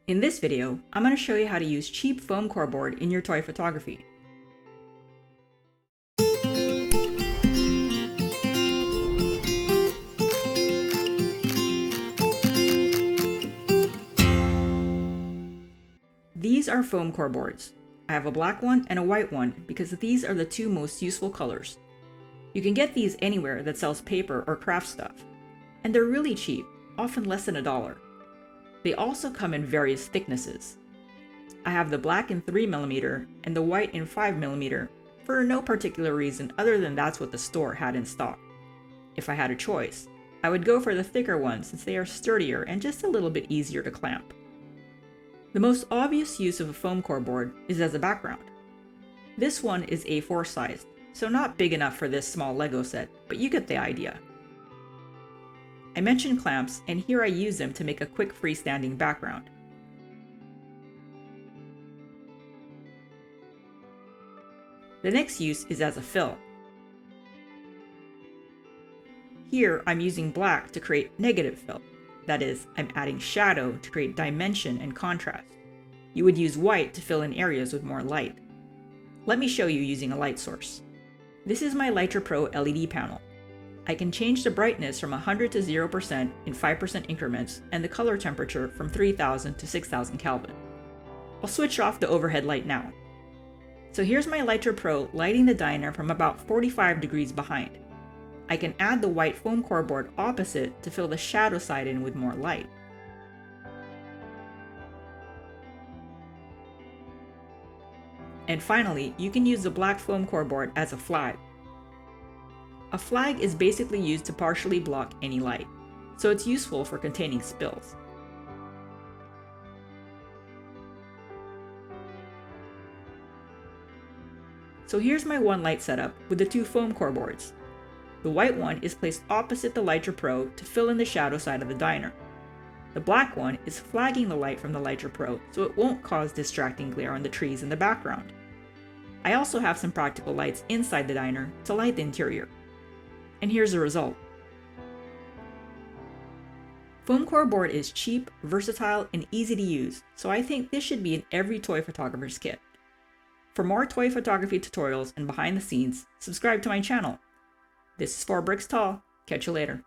In this video, I'm going to show you how to use cheap foam core board in your toy photography. These are foam core boards. I have a black one and a white one because these are the two most useful colors. You can get these anywhere that sells paper or craft stuff, and they're really cheap, often less than $1. They also come in various thicknesses. I have the black in 3mm and the white in 5mm for no particular reason other than that's what the store had in stock. If I had a choice, I would go for the thicker ones since they are sturdier and just a little bit easier to clamp. The most obvious use of a foam core board is as a background. This one is A4 sized, so not big enough for this small Lego set, but you get the idea. I mentioned clamps, and here I use them to make a quick freestanding background. The next use is as a fill. Here I'm using black to create negative fill. That is, I'm adding shadow to create dimension and contrast. You would use white to fill in areas with more light. Let me show you using a light source. This is my Lytra Pro LED panel. I can change the brightness from 100 to 0% in 5% increments and the color temperature from 3000 to 6000 Kelvin. I'll switch off the overhead light now. So here's my Lytra Pro lighting the diner from about 45 degrees behind. I can add the white foam core board opposite to fill the shadow side in with more light. And finally, you can use the black foam core board as a flag. A flag is basically used to partially block any light, so it's useful for containing spills. So here's my one light setup with the two foam core boards. The white one is placed opposite the Lytra Pro to fill in the shadow side of the diner. The black one is flagging the light from the Lytra Pro so it won't cause distracting glare on the trees in the background. I also have some practical lights inside the diner to light the interior. And here's the result. Foam core board is cheap, versatile, and easy to use, so I think this should be in every toy photographer's kit. For more toy photography tutorials and behind the scenes, subscribe to my channel. This is 4Bricks Tall. Catch you later.